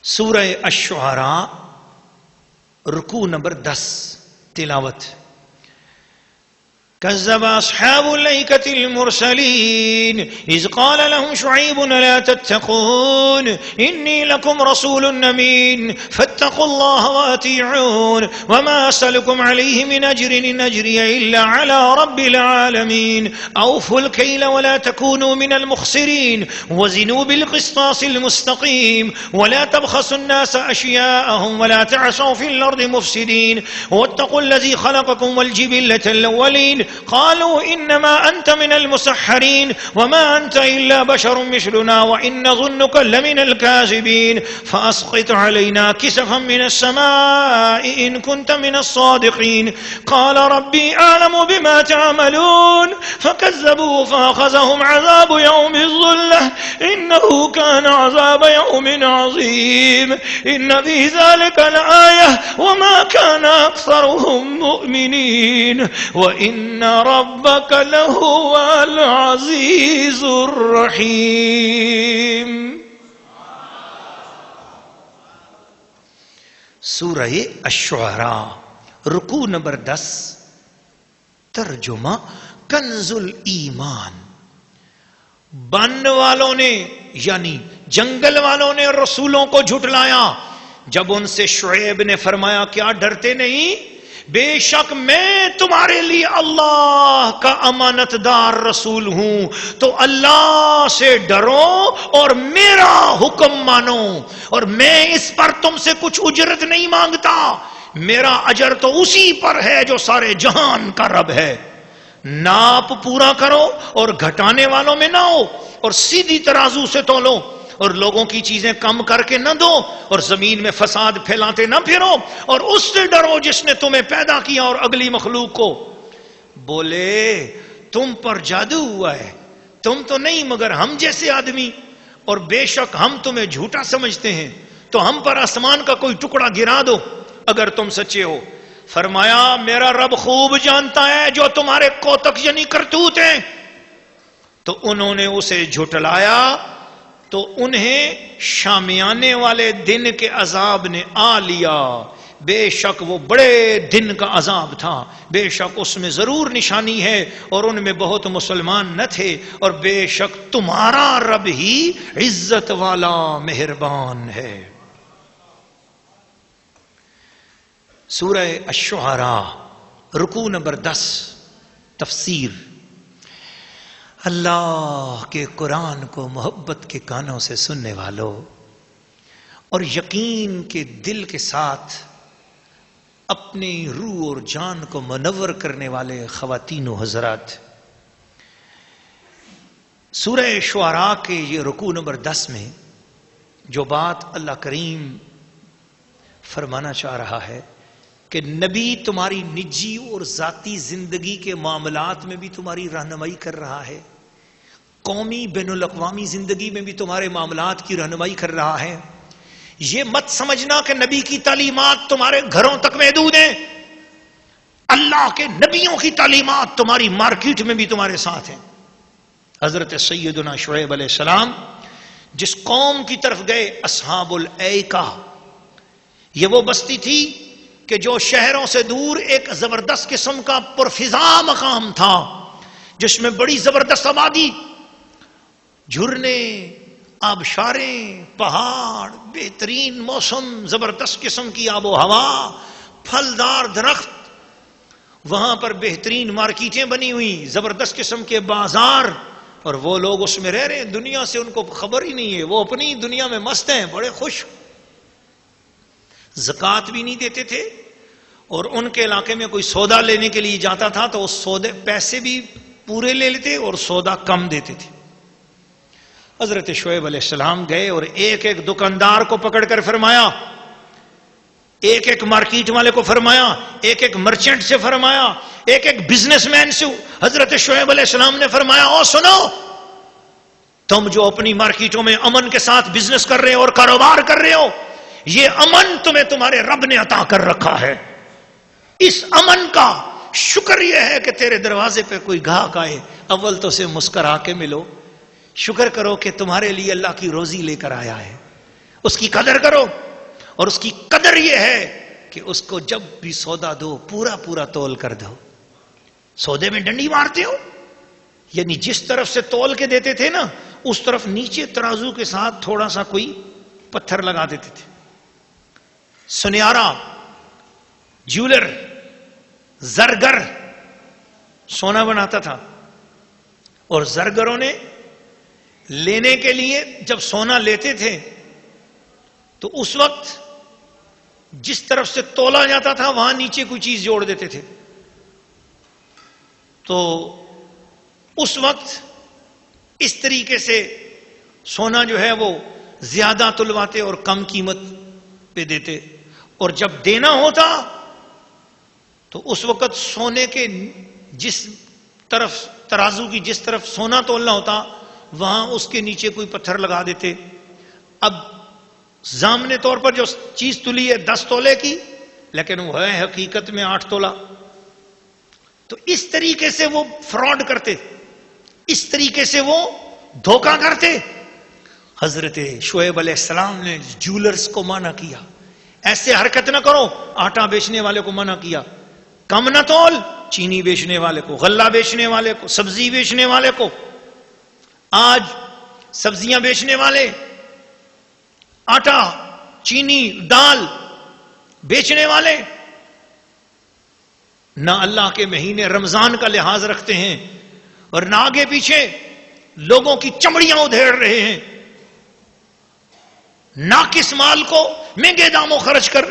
سورہ الشعراء رکوع نمبر 10 تلاوت. كذب أصحاب الأيكة المرسلين إذ قال لهم شعيب لا تتقون إني لكم رسول أمين فاتقوا الله وأطيعون وما أسألكم عليه من أجر إن أجري إلا على رب العالمين أوفوا الكيل ولا تكونوا من المخسرين وزنوا بالقسطاس المستقيم ولا تبخسوا الناس أشياءهم ولا تعثوا في الأرض مفسدين واتقوا الذي خلقكم والجبلة الأولين قالوا إنما أنت من المسحرين وما أنت إلا بشر مثلنا وإن ظنك لمن الكاذبين فأسقط علينا كسفا من السماء إن كنت من الصادقين قال ربي أعلم بما تعملون فكذبوا فأخذهم عذاب يوم الظلة إنه كان عذاب يوم عظيم إن في ذلك لآية وما كان أكثرهم مؤمنين وإن ربك لهو العزيز الرحيم. سورہ الشعراء رکوع نمبر 10 ترجمہ کنز الایمان. بن والوں نے یعنی جنگل والوں نے رسولوں کو جھٹلایا جب ان سے شعیب نے فرمایا کیا ڈرتے نہیں، بے شک میں تمہارے لیے اللہ کا امانت دار رسول ہوں، تو اللہ سے ڈرو اور میرا حکم مانو، اور میں اس پر تم سے کچھ اجرت نہیں مانگتا، میرا اجر تو اسی پر ہے جو سارے جہان کا رب ہے. ناپ پورا کرو اور گھٹانے والوں میں نہ ہو، اور سیدھی ترازو سے تولو، اور لوگوں کی چیزیں کم کر کے نہ دو، اور زمین میں فساد پھیلاتے نہ پھرو، اور اس سے ڈرو جس نے تمہیں پیدا کیا اور اگلی مخلوق کو. بولے تم پر جادو ہوا ہے، تم تو نہیں مگر ہم جیسے آدمی، اور بے شک ہم تمہیں جھوٹا سمجھتے ہیں، تو ہم پر آسمان کا کوئی ٹکڑا گرا دو اگر تم سچے ہو. فرمایا میرا رب خوب جانتا ہے جو تمہارے کوتک یعنی کرتوت ہیں. تو انہوں نے اسے جھٹلایا تو انہیں شامیانے والے دن کے عذاب نے آ لیا. بے شک وہ بڑے دن کا عذاب تھا، بے شک اس میں ضرور نشانی ہے، اور ان میں بہت مسلمان نہ تھے، اور بے شک تمہارا رب ہی عزت والا مہربان ہے. سورہ الشعراء رکوع نمبر 10 تفسیر. اللہ کے قرآن کو محبت کے کانوں سے سننے والوں اور یقین کے دل کے ساتھ اپنی روح اور جان کو منور کرنے والے خواتین و حضرات، سورہ شعراء کے یہ رکوع نمبر 10 میں جو بات اللہ کریم فرمانا چاہ رہا ہے کہ نبی تمہاری نجی اور ذاتی زندگی کے معاملات میں بھی تمہاری رہنمائی کر رہا ہے، قومی بین الاقوامی زندگی میں بھی تمہارے معاملات کی رہنمائی کر رہا ہے. یہ مت سمجھنا کہ نبی کی تعلیمات تمہارے گھروں تک محدود ہیں، اللہ کے نبیوں کی تعلیمات تمہاری مارکیٹ میں بھی تمہارے ساتھ ہیں. حضرت سیدنا شعیب علیہ السلام جس قوم کی طرف گئے، اصحاب الایکہ، یہ وہ بستی تھی کہ جو شہروں سے دور ایک زبردست قسم کا پرفضا مقام تھا، جس میں بڑی زبردست آبادی، جھرنے، آبشاریں، پہاڑ، بہترین موسم، زبردست قسم کی آب و ہوا، پھلدار درخت، وہاں پر بہترین مارکیٹیں بنی ہوئی، زبردست قسم کے بازار، اور وہ لوگ اس میں رہ رہے ہیں، دنیا سے ان کو خبر ہی نہیں ہے، وہ اپنی دنیا میں مست ہیں، بڑے خوش. زکوٰۃ بھی نہیں دیتے تھے، اور ان کے علاقے میں کوئی سودا لینے کے لیے جاتا تھا تو اس سودے پیسے بھی پورے لے لیتے اور سودا کم دیتے تھے. حضرت شعیب علیہ السلام گئے اور ایک ایک دکاندار کو پکڑ کر فرمایا، ایک ایک مارکیٹ والے کو فرمایا، ایک ایک مرچنٹ سے فرمایا، ایک ایک بزنس مین سے. حضرت شعیب علیہ السلام نے فرمایا او سنو، تم جو اپنی مارکیٹوں میں امن کے ساتھ بزنس کر رہے ہو اور کاروبار کر رہے ہو، یہ امن تمہیں تمہارے رب نے عطا کر رکھا ہے. اس امن کا شکر یہ ہے کہ تیرے دروازے پہ کوئی گاہک آئے، اول تو اسے مسکرا کے ملو، شکر کرو کہ تمہارے لیے اللہ کی روزی لے کر آیا ہے، اس کی قدر کرو. اور اس کی قدر یہ ہے کہ اس کو جب بھی سودا دو پورا پورا تول کر دو. سودے میں ڈنڈی مارتے ہو، یعنی جس طرف سے تول کے دیتے تھے نا اس طرف نیچے ترازو کے ساتھ تھوڑا سا کوئی پتھر لگا دیتے تھے. سنیارا، جیولر، زرگر سونا بناتا تھا، اور زرگروں نے لینے کے لیے جب سونا لیتے تھے تو اس وقت جس طرف سے تولا جاتا تھا وہاں نیچے کوئی چیز جوڑ دیتے تھے. تو اس وقت اس طریقے سے سونا جو ہے وہ زیادہ تلواتے اور کم قیمت پہ دیتے. اور جب دینا ہوتا تو اس وقت سونے کے جس طرف ترازو کی جس طرف سونا تولنا ہوتا وہاں اس کے نیچے کوئی پتھر لگا دیتے. اب ضامن طور پر جو چیز تلی ہے 10 تولے کی، لیکن وہ ہے حقیقت میں 8 تولا. تو اس طریقے سے وہ فراڈ کرتے، اس طریقے سے وہ دھوکہ کرتے. حضرت شعیب علیہ السلام نے جولرز کو منع کیا، ایسے حرکت نہ کرو. آٹا بیچنے والے کو منع کیا، کم نہ تول. چینی بیچنے والے کو، غلہ بیچنے والے کو، سبزی بیچنے والے کو. آج سبزیاں بیچنے والے آٹا، چینی، دال بیچنے والے نہ اللہ کے مہینے رمضان کا لحاظ رکھتے ہیں اور نہ آگے پیچھے لوگوں کی چمڑیاں ادھیڑ رہے ہیں. ناقص مال کو مہنگے داموں خرچ کر،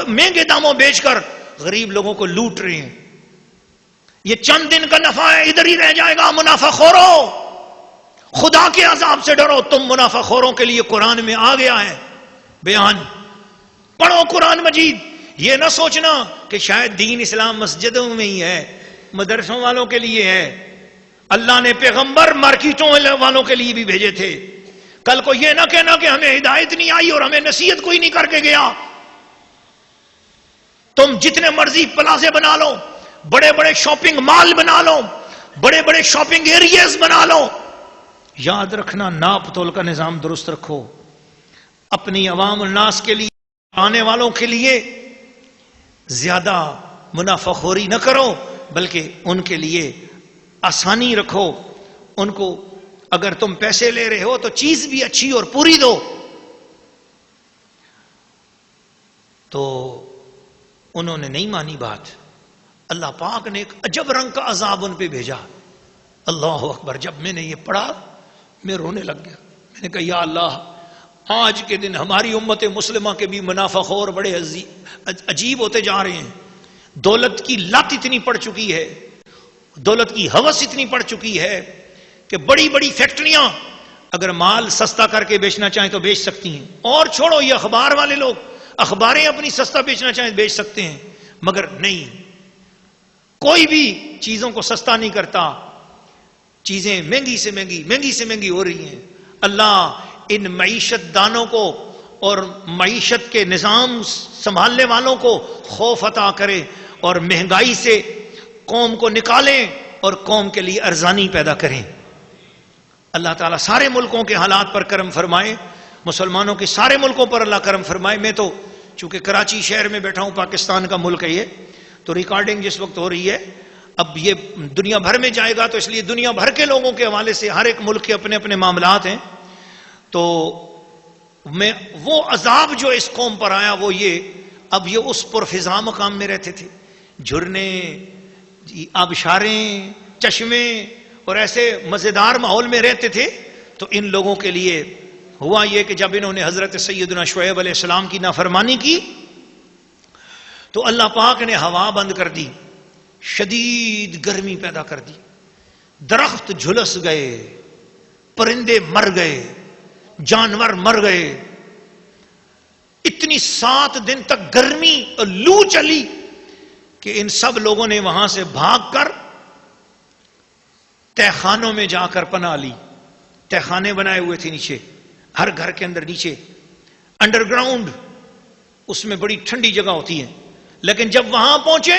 مہنگے داموں بیچ کر غریب لوگوں کو لوٹ رہے ہیں. یہ چند دن کا نفع ہے، ادھر ہی رہ جائے گا. منافع خورو، خدا کے عذاب سے ڈرو. تم منافع خوروں کے لیے قرآن میں آ گیا ہے بیان. پڑھو قرآن مجید. یہ نہ سوچنا کہ شاید دین اسلام مسجدوں میں ہی ہے، مدرسوں والوں کے لیے ہے. اللہ نے پیغمبر مارکیٹوں والوں کے لیے بھی بھیجے تھے. کل کو یہ نہ کہنا کہ ہمیں ہدایت نہیں آئی اور ہمیں نصیحت کوئی نہیں کر کے گیا. تم جتنے مرضی پلازے بنا لو، بڑے بڑے شاپنگ مال بنا لو، بڑے بڑے شاپنگ ایریاز بنا لو، یاد رکھنا ناپ تول کا نظام درست رکھو. اپنی عوام الناس کے لیے، آنے والوں کے لیے زیادہ منافع خوری نہ کرو، بلکہ ان کے لیے آسانی رکھو. ان کو اگر تم پیسے لے رہے ہو تو چیز بھی اچھی اور پوری دو. تو انہوں نے نہیں مانی بات. اللہ پاک نے ایک عجب رنگ کا عذاب ان پہ بھیجا. اللہ اکبر. جب میں نے یہ پڑھا میں رونے لگ گیا. میں نے کہا یا اللہ، آج کے دن ہماری امت مسلمہ کے بھی منافع خور بڑے عجیب ہوتے جا رہے ہیں. دولت کی لت اتنی پڑ چکی ہے، دولت کی ہوس اتنی پڑ چکی ہے کہ بڑی بڑی فیکٹریاں اگر مال سستا کر کے بیچنا چاہیں تو بیچ سکتی ہیں. اور چھوڑو یہ اخبار والے لوگ، اخباریں اپنی سستا بیچنا چاہیں بیچ سکتے ہیں، مگر نہیں، کوئی بھی چیزوں کو سستا نہیں کرتا. چیزیں مہنگی سے مہنگی، مہنگی سے مہنگی ہو رہی ہیں. اللہ ان معیشت دانوں کو اور معیشت کے نظام سنبھالنے والوں کو خوف عطا کرے اور مہنگائی سے قوم کو نکالیں اور قوم کے لیے ارزانی پیدا کریں. اللہ تعالیٰ سارے ملکوں کے حالات پر کرم فرمائے، مسلمانوں کے سارے ملکوں پر اللہ کرم فرمائے. میں تو چونکہ کراچی شہر میں بیٹھا ہوں، پاکستان کا ملک ہے یہ، تو ریکارڈنگ جس وقت ہو رہی ہے اب یہ دنیا بھر میں جائے گا، تو اس لیے دنیا بھر کے لوگوں کے حوالے سے ہر ایک ملک کے اپنے اپنے معاملات ہیں. تو میں وہ عذاب جو اس قوم پر آیا وہ یہ، اب یہ اس پرفضا مقام میں رہتے تھے، جھرنے، آبشاریں، چشمے اور ایسے مزیدار ماحول میں رہتے تھے. تو ان لوگوں کے لیے ہوا یہ کہ جب انہوں نے حضرت سیدنا شعیب علیہ السلام کی نافرمانی کی تو اللہ پاک نے ہوا بند کر دی، شدید گرمی پیدا کر دی، درخت جھلس گئے، پرندے مر گئے، جانور مر گئے. اتنی 7 دن تک گرمی اور لو چلی کہ ان سب لوگوں نے وہاں سے بھاگ کر تہ خانوں میں جا کر پناہ لی. تہ خانے بنائے ہوئے تھے نیچے، ہر گھر کے اندر نیچے انڈر گراؤنڈ، اس میں بڑی ٹھنڈی جگہ ہوتی ہے. لیکن جب وہاں پہنچے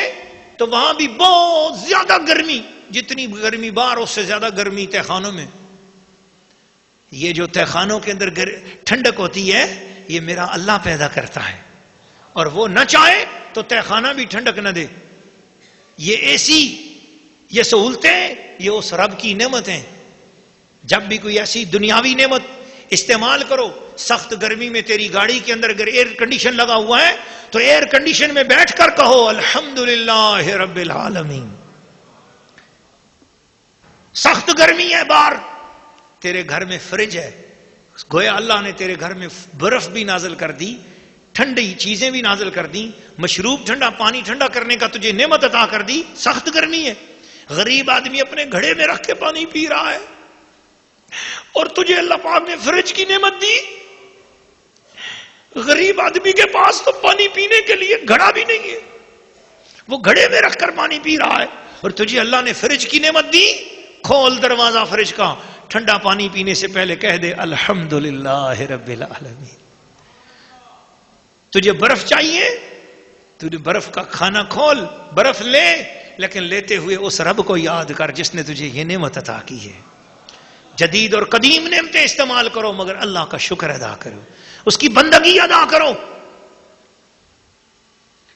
تو وہاں بھی بہت زیادہ گرمی، جتنی گرمی باہر اس سے زیادہ گرمی تہ خانوں میں. یہ جو تہ خانوں کے اندر ٹھنڈک ہوتی ہے یہ میرا اللہ پیدا کرتا ہے، اور وہ نہ چاہے تو تہ خانہ بھی ٹھنڈک نہ دے. یہ اے سی، یہ سہولتیں، یہ اس رب کی نعمت ہیں. جب بھی کوئی ایسی دنیاوی نعمت استعمال کرو، سخت گرمی میں تیری گاڑی کے اندر اگر ایئر کنڈیشن لگا ہوا ہے تو ایئر کنڈیشن میں بیٹھ کر کہو الحمدللہ رب العالمین. سخت گرمی ہے باہر، تیرے گھر میں فریج ہے، گویا اللہ نے تیرے گھر میں برف بھی نازل کر دی، ٹھنڈی چیزیں بھی نازل کر دی، مشروب ٹھنڈا، پانی ٹھنڈا کرنے کا تجھے نعمت عطا کر دی. سخت گرمی ہے، غریب آدمی اپنے گھڑے میں رکھ کے پانی پی رہا ہے، اور تجھے اللہ پاک نے فریج کی نعمت دی. غریب آدمی کے پاس تو پانی پینے کے لیے گھڑا بھی نہیں ہے، وہ گھڑے میں رکھ کر پانی پی رہا ہے، اور تجھے اللہ نے فریج کی نعمت دی. کھول دروازہ فریج کا، ٹھنڈا پانی پینے سے پہلے کہہ دے الحمدللہ رب العالمین. تجھے برف چاہیے، تجھے برف کا کھانا کھول، برف لے، لیکن لیتے ہوئے اس رب کو یاد کر جس نے تجھے یہ نعمت عطا کی ہے. جدید اور قدیم نعمتیں استعمال کرو، مگر اللہ کا شکر ادا کرو، اس کی بندگی ادا کرو.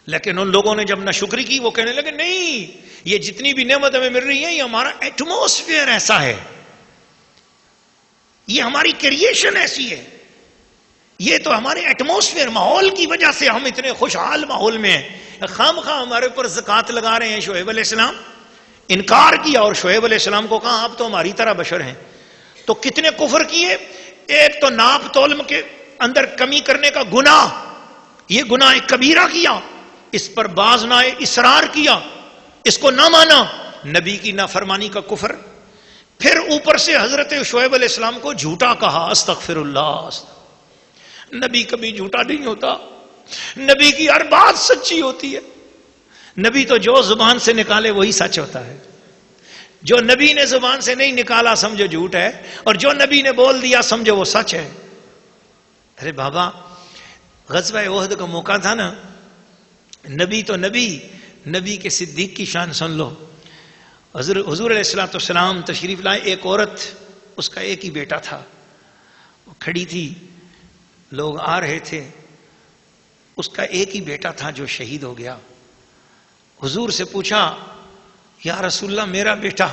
لیکن ان لوگوں نے جب نہ شکری کی، وہ کہنے لگے نہیں، یہ جتنی بھی نعمت ہمیں مل رہی ہے یہ ہمارا ایٹماسفیئر ایسا ہے، یہ ہماری کریشن ایسی ہے، یہ تو ہمارے ایٹماسفیئر ماحول کی وجہ سے ہم اتنے خوشحال ماحول میں ہیں. خام خواہ ہمارے اوپر زکوٰۃ لگا رہے ہیں. شعیب علیہ السلام انکار کیا اور شعیب علیہ السلام کو کہا آپ تو ہماری طرح بشر ہیں. تو کتنے کفر کیے. ایک تو ناپ تول کے اندر کمی کرنے کا گناہ، یہ گناہ ایک کبیرہ کیا، اس پر باز نہ آئے، اصرار کیا، اس کو نہ مانا، نبی کی نافرمانی کا کفر. پھر اوپر سے حضرت شعیب علیہ السلام کو جھوٹا کہا. استغفر اللہ. نبی کبھی جھوٹا نہیں ہوتا، نبی کی ہر بات سچی ہوتی ہے. نبی تو جو زبان سے نکالے وہی سچ ہوتا ہے، جو نبی نے زبان سے نہیں نکالا سمجھو جھوٹ ہے، اور جو نبی نے بول دیا سمجھو وہ سچ ہے. ارے بابا، غزوہ احد کا موقع تھا نا، نبی تو نبی کے صدیق کی شان سن لو. حضور علیہ السلام تشریف لائے. ایک عورت، اس کا ایک ہی بیٹا تھا، وہ کھڑی تھی، لوگ آ رہے تھے، اس کا ایک ہی بیٹا تھا جو شہید ہو گیا. حضور سے پوچھا یا رسول اللہ میرا بیٹا.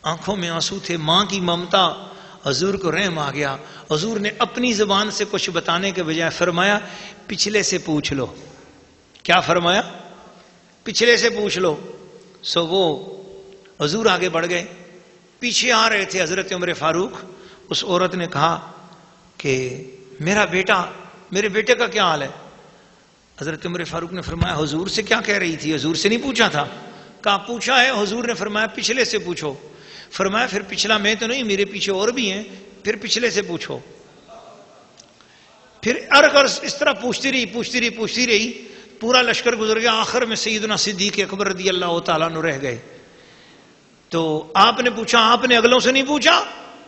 آنکھوں میں آنسو تھے، ماں کی ممتا. حضور کو رحم آ گیا. حضور نے اپنی زبان سے کچھ بتانے کے بجائے فرمایا پچھلے سے پوچھ لو. کیا فرمایا؟ پچھلے سے پوچھ لو. سو وہ حضور آگے بڑھ گئے. پیچھے آ رہے تھے حضرت عمر فاروق. اس عورت نے کہا کہ میرا بیٹا، میرے بیٹے کا کیا حال ہے؟ حضرت عمر فاروق نے فرمایا حضور سے کیا کہہ رہی تھی؟ حضور سے نہیں پوچھا تھا. کہا پوچھا ہے. حضور نے فرمایا پچھلے سے پوچھو. فرمایا پھر پچھلا میں تو نہیں، میرے پیچھے اور بھی ہیں، پھر پچھلے سے پوچھو. پھر اس طرح پوچھتی رہی. پورا لشکر گزر گیا. آخر میں سیدنا صدیق اکبر رضی اللہ تعالیٰ عنہ رہ گئے. تو آپ نے پوچھا، آپ نے اگلوں سے نہیں پوچھا؟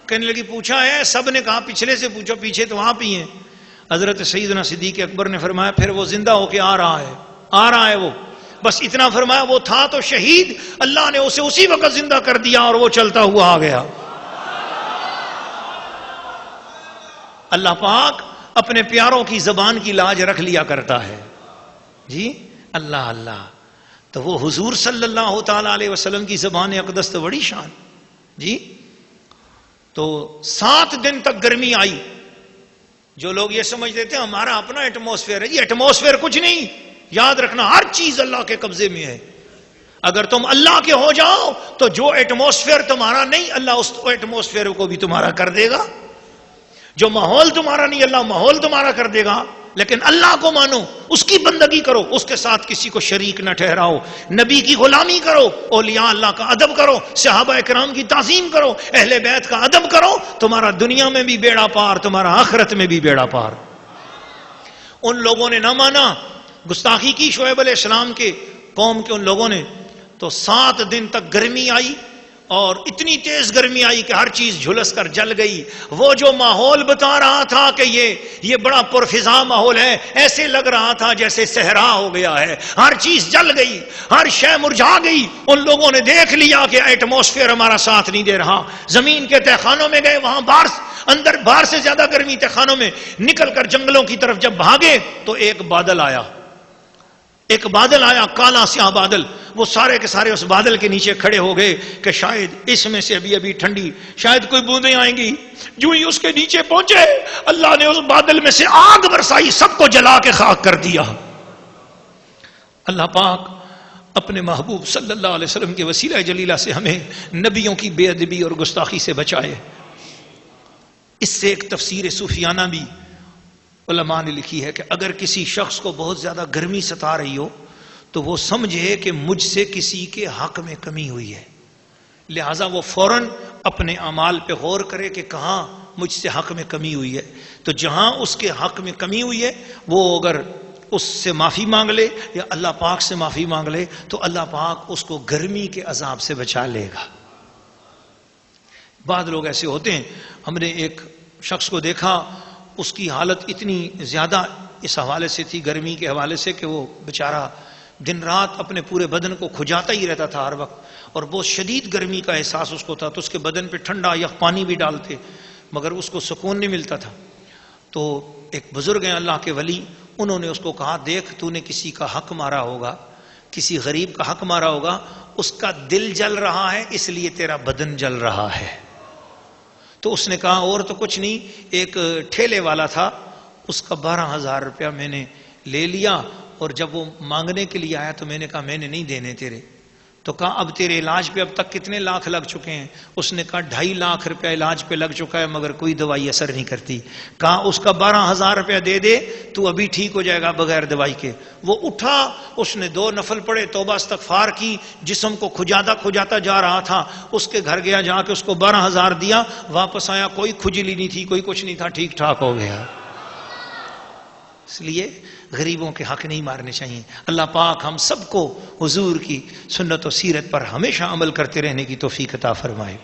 کہنے لگی پوچھا ہے. سب نے کہا پچھلے سے پوچھو، پیچھے تو آپ ہی ہیں. حضرت سیدنا صدیق اکبر نے فرمایا پھر وہ زندہ ہو کے آ رہا ہے وہ. بس اتنا فرمایا. وہ تھا تو شہید، اللہ نے اسے اسی وقت زندہ کر دیا اور وہ چلتا ہوا آ گیا. اللہ پاک اپنے پیاروں کی زبان کی لاج رکھ لیا کرتا ہے. جی اللہ. تو وہ حضور صلی اللہ تعالی علیہ وسلم کی زبان اقدس تو بڑی شان. جی تو 7 دن تک گرمی آئی. جو لوگ یہ سمجھتے تھے ہمارا اپنا ایٹماسفیئر ہے، یہ ایٹماسفیئر کچھ نہیں. یاد رکھنا ہر چیز اللہ کے قبضے میں ہے. اگر تم اللہ کے ہو جاؤ تو جو ایٹماسفیئر تمہارا نہیں، اللہ اس ایٹماسفیئر کو بھی تمہارا کر دے گا. جو ماحول تمہارا نہیں، اللہ ماحول تمہارا کر دے گا. لیکن اللہ کو مانو، اس کی بندگی کرو، اس کے ساتھ کسی کو شریک نہ ٹھہراؤ. نبی کی غلامی کرو، اولیاء اللہ کا ادب کرو، صحابہ کرام کی تعظیم کرو، اہل بیت کا ادب کرو. تمہارا دنیا میں بھی بیڑا پار، تمہارا آخرت میں بھی بیڑا پار. ان لوگوں نے نہ مانا، گستاخی کی شعیب علیہ السلام کے قوم کے ان لوگوں نے. تو 7 دن تک گرمی آئی اور اتنی تیز گرمی آئی کہ ہر چیز جھلس کر جل گئی. وہ جو ماحول بتا رہا تھا کہ یہ بڑا پرفضا ماحول ہے، ایسے لگ رہا تھا جیسے صحرا ہو گیا ہے. ہر چیز جل گئی، ہر شے مرجھا گئی. ان لوگوں نے دیکھ لیا کہ ایٹماسفیئر ہمارا ساتھ نہیں دے رہا. زمین کے تہہ خانوں میں گئے، وہاں اندر باہر سے زیادہ گرمی تہہ خانوں میں. نکل کر جنگلوں کی طرف جب بھاگے تو ایک بادل آیا، کالا سیاہ بادل. وہ سارے کے سارے اس بادل کے نیچے کھڑے ہو گئے کہ شاید اس میں سے ابھی ٹھنڈی شاید کوئی بوندیں آئیں گی. جو ہی اس کے نیچے پہنچے، اللہ نے اس بادل میں سے آگ برسائی، سب کو جلا کے خاک کر دیا. اللہ پاک اپنے محبوب صلی اللہ علیہ وسلم کے وسیلہ جلیلہ سے ہمیں نبیوں کی بے ادبی اور گستاخی سے بچائے. اس سے ایک تفسیر صوفیانہ بھی علماء نے لکھی ہے کہ اگر کسی شخص کو بہت زیادہ گرمی ستا رہی ہو تو وہ سمجھے کہ مجھ سے کسی کے حق میں کمی ہوئی ہے، لہٰذا وہ فوراً اپنے اعمال پہ غور کرے کہ کہاں مجھ سے حق میں کمی ہوئی ہے. تو جہاں اس کے حق میں کمی ہوئی ہے وہ اگر اس سے معافی مانگ لے یا اللہ پاک سے معافی مانگ لے تو اللہ پاک اس کو گرمی کے عذاب سے بچا لے گا. بعض لوگ ایسے ہوتے ہیں، ہم نے ایک شخص کو دیکھا، اس کی حالت اتنی زیادہ اس حوالے سے تھی، گرمی کے حوالے سے، کہ وہ بیچارہ دن رات اپنے پورے بدن کو کھجاتا ہی رہتا تھا ہر وقت، اور بہت شدید گرمی کا احساس اس کو تھا. تو اس کے بدن پہ ٹھنڈا یا پانی بھی ڈالتے مگر اس کو سکون نہیں ملتا تھا. تو ایک بزرگ ہیں اللہ کے ولی، انہوں نے اس کو کہا دیکھ تو نے کسی کا حق مارا ہوگا، کسی غریب کا حق مارا ہوگا، اس کا دل جل رہا ہے اس لیے تیرا بدن جل رہا ہے. تو اس نے کہا اور تو کچھ نہیں، ایک ٹھیلے والا تھا، اس کا 12,000 روپیہ میں نے لے لیا، اور جب وہ مانگنے کے لیے آیا تو میں نے کہا میں نے نہیں دینے تیرے. تو کہا اب تیرے علاج پہ اب تک کتنے لاکھ لگ چکے ہیں؟ اس نے کہا 2.5 لاکھ روپیہ علاج پہ لگ چکا ہے مگر کوئی دوائی اثر نہیں کرتی. کہا اس کا 12,000 روپیہ دے دے تو ابھی ٹھیک ہو جائے گا بغیر دوائی کے. وہ اٹھا، اس نے 2 نفل پڑھے، توبہ استغفار کی، جسم کو کھجاتا جا رہا تھا. اس کے گھر گیا، جا کے اس کو 12,000 دیا، واپس آیا، کوئی کھجلی نہیں تھی، کوئی کچھ نہیں تھا، ٹھیک ٹھاک ہو گیا. اس لیے غریبوں کے حق نہیں مارنے چاہیے. اللہ پاک ہم سب کو حضور کی سنت و سیرت پر ہمیشہ عمل کرتے رہنے کی توفیق عطا فرمائے.